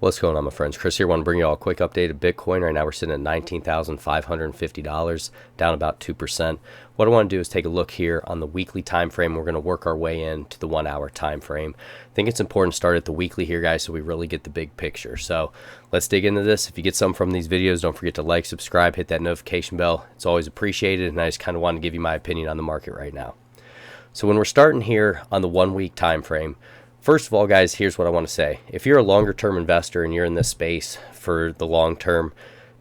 What's going on, my friends? Chris here. Want to bring you all a quick update of Bitcoin. Right now we're sitting at $19,550, down about 2%. What I want to do is take a look here on the weekly time frame. We're going to work our way into the 1 hour time frame. I think it's important to start at the weekly here, guys, so we really get the big picture. So let's dig into this. If you get some from these videos, don't forget to like, subscribe, hit that notification bell. It's always appreciated, and I just kind of want to give you my opinion on the market right now. So when we're starting here on the 1 week time frame, first of all, guys, here's what I want to say. If you're a longer term investor and you're in this space for the long term,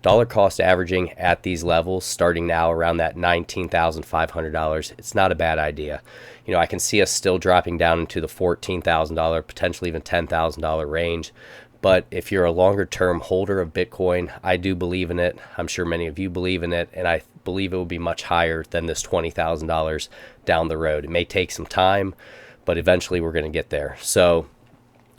dollar cost averaging at these levels, starting now around that $19,500, it's not a bad idea. You know, I can see us still dropping down into the $14,000, potentially even $10,000 range. But if you're a longer term holder of Bitcoin, I do believe in it. I'm sure many of you believe in it, and I believe it will be much higher than this $20,000 down the road. It may take some time, but eventually we're going to get there. So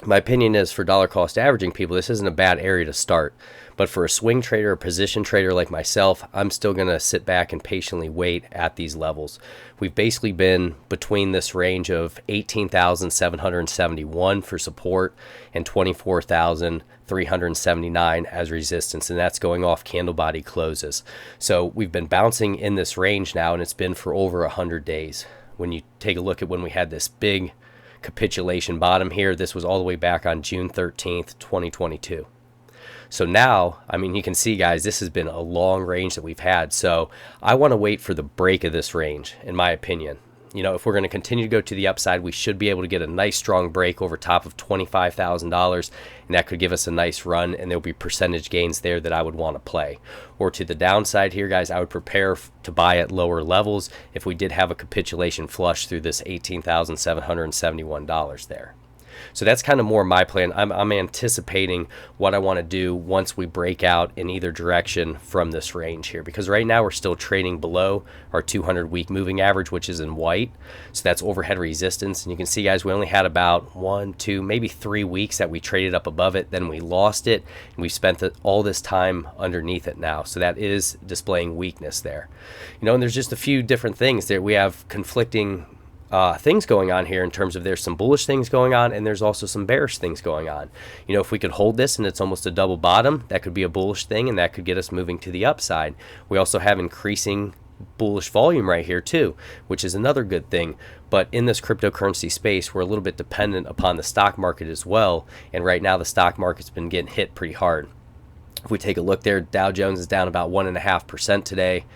my opinion is, for dollar cost averaging people, this isn't a bad area to start. But for a swing trader or position trader like myself, I'm still going to sit back and patiently wait at these levels. We've basically been between this range of 18,771 for support and 24,379 as resistance, and that's going off candle body closes. So we've been bouncing in this range now, and it's been for over 100 days. When you take a look at when we had this big capitulation bottom here, this was all the way back on June 13th, 2022. So now, I mean, you can see, guys, this has been a long range that we've had. So I want to wait for the break of this range, in my opinion. You know, if we're going to continue to go to the upside, we should be able to get a nice strong break over top of $25,000, and that could give us a nice run, and there'll be percentage gains there that I would want to play. Or to the downside here, guys, I would prepare to buy at lower levels if we did have a capitulation flush through this $18,771 there. So that's kind of more my plan. I'm anticipating what I want to do once we break out in either direction from this range here, because right now we're still trading below our 200-week moving average, which is in white. So that's overhead resistance. And you can see, guys, we only had about 1, 2, maybe 3 weeks that we traded up above it. Then we lost it, and we spent all this time underneath it now. So that is displaying weakness there. You know, and there's just a few different things there. We have conflicting things going on here in terms of, there's some bullish things going on, and there's also some bearish things going on. You know, if we could hold this and it's almost a double bottom, that could be a bullish thing, and that could get us moving to the upside. We also have increasing bullish volume right here too, which is another good thing. But in this cryptocurrency space, we're a little bit dependent upon the stock market as well, and right now the stock market's been getting hit pretty hard. If we take a look there, Dow Jones is down about 1.5% today.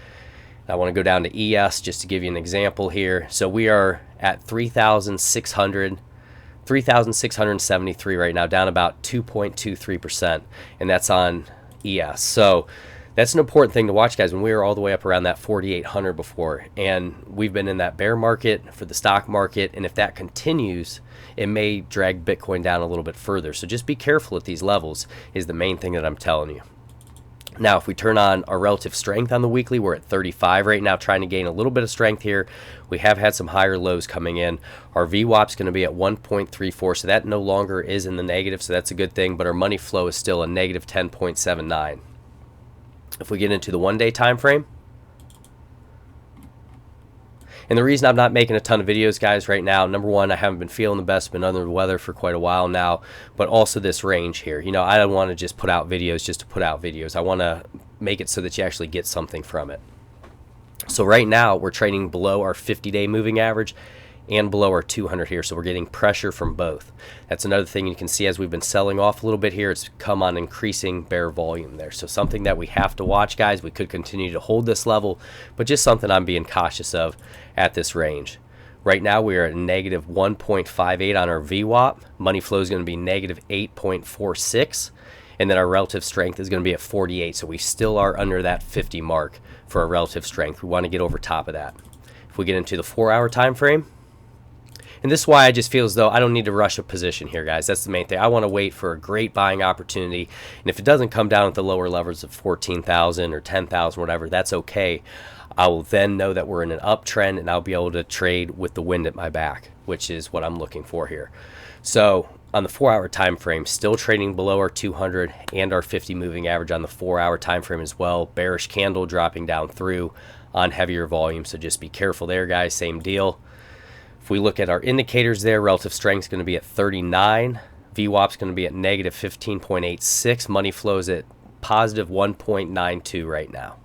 I want to go down to ES just to give you an example here. So we are at 3,673 right now, down about 2.23%, and that's on ES. So that's an important thing to watch, guys. When we were all the way up around that 4,800 before, and we've been in that bear market for the stock market, and if that continues, it may drag Bitcoin down a little bit further. So just be careful at these levels is the main thing that I'm telling you. Now, if we turn on our relative strength on the weekly, we're at 35 right now, trying to gain a little bit of strength here. We have had some higher lows coming in. Our VWAP is going to be at 1.34, so that no longer is in the negative, so that's a good thing, but our money flow is still a negative 10.79. If we get into the 1 day time frame, and the reason I'm not making a ton of videos, guys, right now, number one, I haven't been feeling the best, been under the weather for quite a while now, but also this range here. You know, I don't want to just put out videos just to put out videos. I want to make it so that you actually get something from it. So right now, we're trading below our 50-day moving average and below our 200 here, so we're getting pressure from both. That's another thing you can see as we've been selling off a little bit here. It's come on increasing bear volume there, so something that we have to watch, guys. We could continue to hold this level, but just something I'm being cautious of at this range. Right now we are at negative 1.58 on our VWAP. Money flow is going to be negative 8.46, and then our relative strength is going to be at 48, so we still are under that 50 mark for our relative strength. We want to get over top of that. If we get into the 4 hour time frame, and this is why I just feel as though I don't need to rush a position here, guys. That's the main thing. I want to wait for a great buying opportunity. And if it doesn't come down at the lower levels of 14,000 or 10,000, whatever, that's okay. I will then know that we're in an uptrend, and I'll be able to trade with the wind at my back, which is what I'm looking for here. So on the 4 hour time frame, still trading below our 200 and our 50 moving average on the 4 hour time frame as well. Bearish candle dropping down through on heavier volume. So just be careful there, guys. Same deal. If we look at our indicators there, relative strength is going to be at 39, VWAP's going to be at negative 15.86. Money flows at positive 1.92 right now.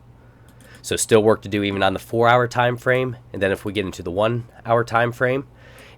So still work to do even on the 4-hour time frame. And then if we get into the 1-hour time frame,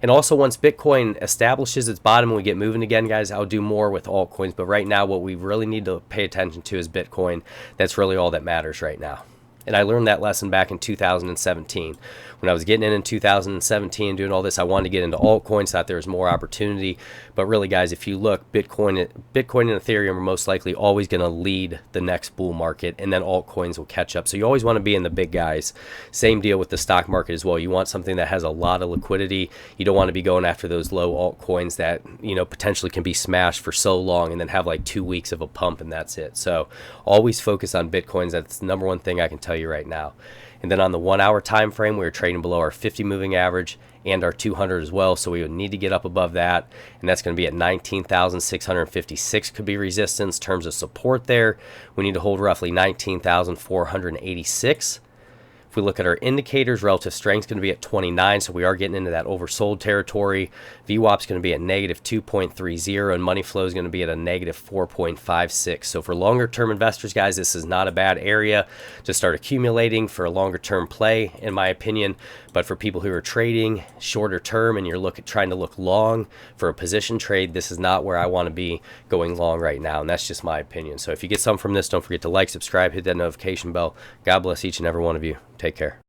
and also once Bitcoin establishes its bottom and we get moving again, guys, I'll do more with altcoins. But right now, what we really need to pay attention to is Bitcoin. That's really all that matters right now. And I learned that lesson back in 2017. When I was getting in 2017 doing all this, I wanted to get into altcoins, thought there was more opportunity. But really, guys, if you look, Bitcoin and Ethereum are most likely always going to lead the next bull market, and then altcoins will catch up. So you always want to be in the big guys. Same deal with the stock market as well. You want something that has a lot of liquidity. You don't want to be going after those low altcoins that, you know, potentially can be smashed for so long and then have like 2 weeks of a pump and that's it. So always focus on Bitcoins. That's the number one thing I can tell you right now. And then on the 1-hour time frame, we're trading below our 50 moving average and our 200 as well, so we would need to get up above that, and that's going to be at 19,656 could be resistance. Terms of support there, we need to hold roughly 19,486. If we look at our indicators, relative strength is going to be at 29, so we are getting into that oversold territory. VWAP is going to be at negative 2.30, and money flow is going to be at a negative 4.56. So for longer term investors, guys, this is not a bad area to start accumulating for a longer term play, in my opinion. But for people who are trading shorter term and you're trying to look long for a position trade, this is not where I want to be going long right now, and that's just my opinion. So if you get something from this, don't forget to like, subscribe, hit that notification bell. God bless each and every one of you. Take care.